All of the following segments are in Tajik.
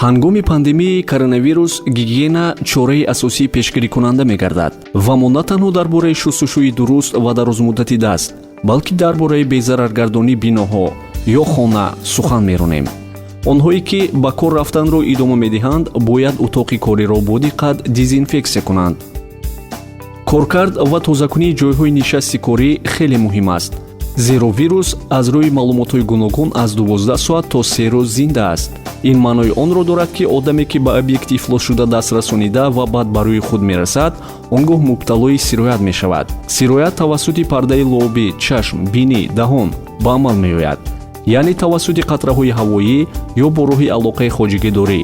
ҳангоми пандемияи коронавирус гигиена чораи асосии пешгирикунанда мегардад ва мо на танҳо дар бораи шустушӯи дуруст ва дарозмуддати даст, балки дар бораи безараргардонии биноҳо ё хона сухан меронем. онҳое ки ба кор рафтанро идома медиҳанд, бояд утоқи кориро бо диққат дезинфексия кунанд. коркард ва тозакунии ҷойҳои нишасти корӣ хеле муҳим аст, зеро вирус аз рӯи маълумотҳои гуногун аз 12 соат то 3 рӯз зинда аст. ин маънои онро дорад, ки одаме ки ба объекти ифлос шуда даст расонида ва баъд ба рӯи худ мерасад, он гоҳ мубталои сироят мешавад. сироят тавассути пардаи лоби, чашм, бинӣ, даҳон ба амал меояд, яъне тавассути қатраҳои ҳавоӣ ё бо роҳи алоқаи хоҷигидорӣ.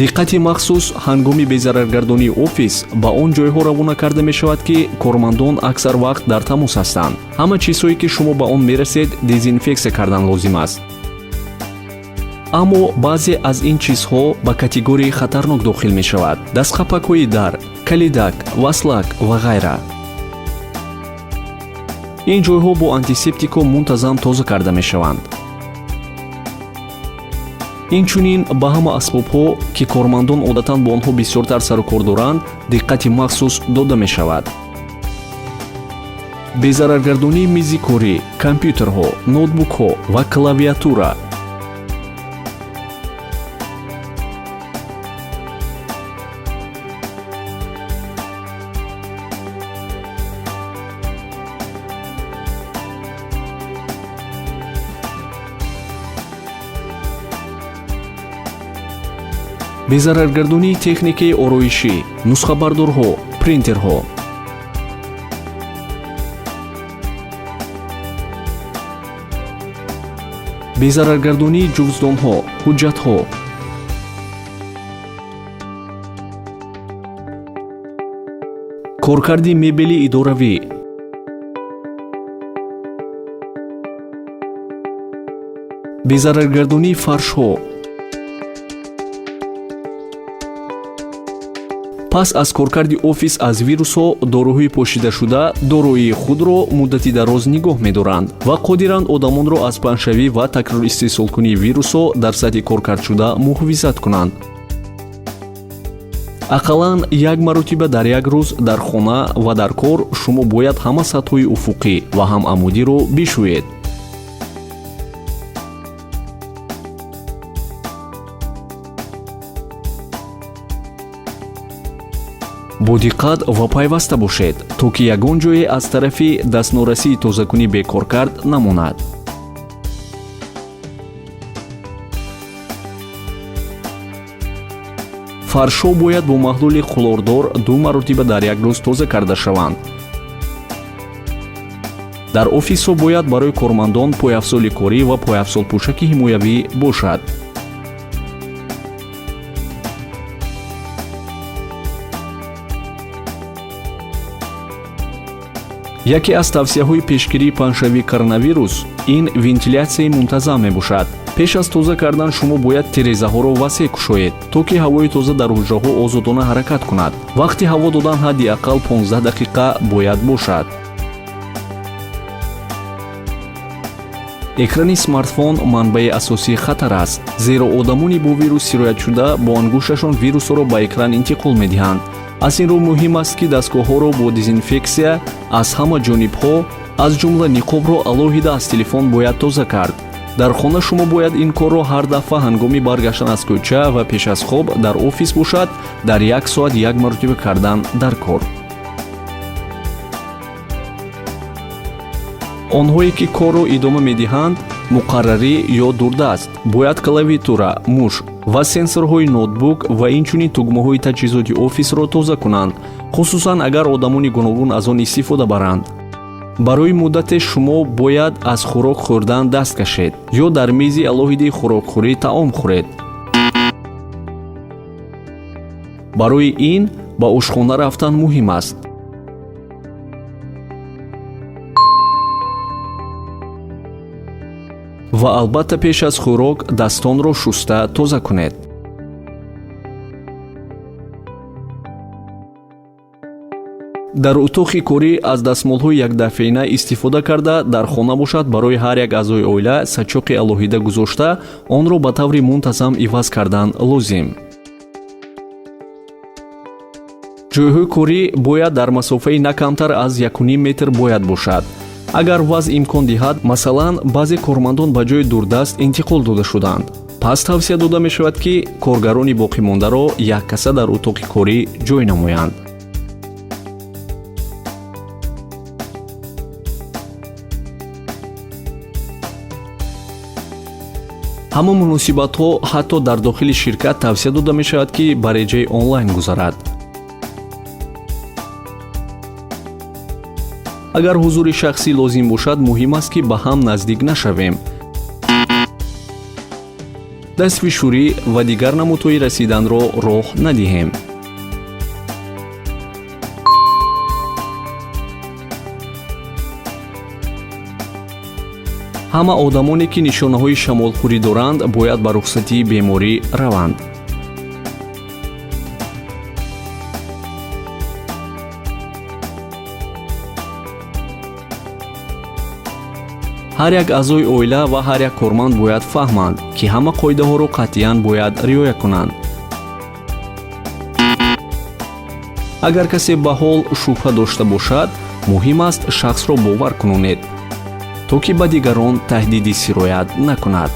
диққати махсус ҳангоми безараргардонии офис ба он ҷойҳо равона карда мешавад, ки кормандон аксар вақт дар тамос ҳастанд. ҳама чизҳое ки шумо ба он мерасед дезинфексия кардан лозим аст. аммо баъзе аз ин чизҳо ба категорияи хатарнок дохил мешавад. дастқапакҳои дар, калидак, васлак ва ғайра. ин ҷойҳо бо антисептикҳо мунтазам тоза карда мешаванд. инчунин ба ҳама асбобҳо ки кормандон одатан бо онҳо бисёртар сару кор доранд, диққати махсус дода мешавад. безараргардонии мизи корӣ, компютерҳо, ноутбукҳо ва клавиатура. безараргардонии техникаи ороишӣ, нусхабардорҳо, принтерҳо. безараргардонии ҷувздонҳо, ҳуҷҷатҳо. коркарди мебели идоравӣ. безараргардонии фаршҳо. пас аз коркарди офис аз вирусҳо, дороҳои пошидашуда дороии худро муддати дароз нигоҳ медоранд ва қодиранд одамонро аз паҳншавӣ ва такрористеҳсолкунии вирусҳо дар сатҳи коркардшуда муҳофизат кунанд. ақаллан як маротиба дар як рӯз дар хона ва дар кор шумо бояд ҳама сатҳҳои уфуқӣ ва ҳам амудиро бишӯед. бо диққат ва пайваста бошед, то ки ягон ҷое аз тарафи дастнорасии тозакунӣ бекор кард намонад. фаршҳо бояд бо маҳлули хлордор 2 маротиба дар як рӯз тоза карда шаванд. дар офисҳо бояд барои кормандон пойафзоли корӣ ва пойафзолпӯшаки ҳимоявӣ бошад. яке аз тавсияҳои пешгирии паҳншавии коронавирус ин вентилятсияи мунтазам мебошад. пеш аз тоза кардан шумо бояд тирезаҳоро васеъ кушоед, то ки ҳавои тоза дар ҳуҷраҳо озодона ҳаракат кунад. вақти ҳаво додан ҳадди ақал 15 дақиқа бояд бошад. экрани смартфон манбаи асосии хатар аст, зеро одамони бо вирус сироятшуда бо ангушташон вирусҳоро ба экран интиқол медиҳанд. аз ин рӯ муҳим аст, ки дастгоҳҳоро бо дезинфексия аз ҳама ҷонибҳо, аз ҷумла ниқобро алоҳида аз телефон бояд тоза кард. дар хона шумо бояд ин корро ҳар дафъа ҳангоми баргаштан аз кӯча ва пеш аз хоб дар офис бошад, дар як соат як маротиба кардан дар кор. онҳое ки корро идома медиҳанд, муқаррарӣ ё дурдаст, бояд клавиатура, муш ва сенсорҳои ноутбук ва инчунин тугмаҳои таҷҳизоти офисро тоза кунанд, хусусан агар одамони гуногун аз он истифода баранд. барои муддате шумо бояд аз хӯрок хӯрдан даст кашед ё дар мези алоҳидаи хӯрокхӯрӣ таом хӯред. барои ин ба ошхона рафтан муҳим аст. ва албатта пеш аз хӯрок дастонро шуста тоза кунед. дар утоқи корӣ аз дастмолҳои якдафеина истифода карда дар хона бошад барои ҳар як аъзои оила сачоқи алоҳида гузошта онро ба таври мунтазам иваз кардан лозим. ҷойҳои корӣ бояд дар масофаи на камтар аз 1.5 метр бояд бошад. агар вазъ имкон диҳад, масалан баъзе кормандон ба ҷои дурдаст интиқол дода шуданд, пас тавсия дода мешавад ки коргарони боқимондаро яккаса дар утоқи корӣ ҷой намоянд. ҳама муносибатҳо ҳатто дар дохили ширкат тавсия дода мешавад ки ба реҷаи онлайн гузарад. агар ҳузури шахсӣ лозим бошад, муҳим аст ки ба ҳам наздик нашавем. дастфишурӣ ва дигар намудҳои расиданро роҳ надиҳем. ҳама одамоне ки нишонаҳои шамолхӯрӣ доранд, бояд ба рухсатии беморӣ раванд. ҳар як аъзои оила ва ҳар як корманд бояд фаҳманд, ки ҳама қоидаҳоро қатъиян бояд риоя кунанд. агар касе ба ҳол шубҳа дошта бошад, муҳим аст шахсро бовар кунонед, то ки ба дигарон таҳдиди сироят накунад.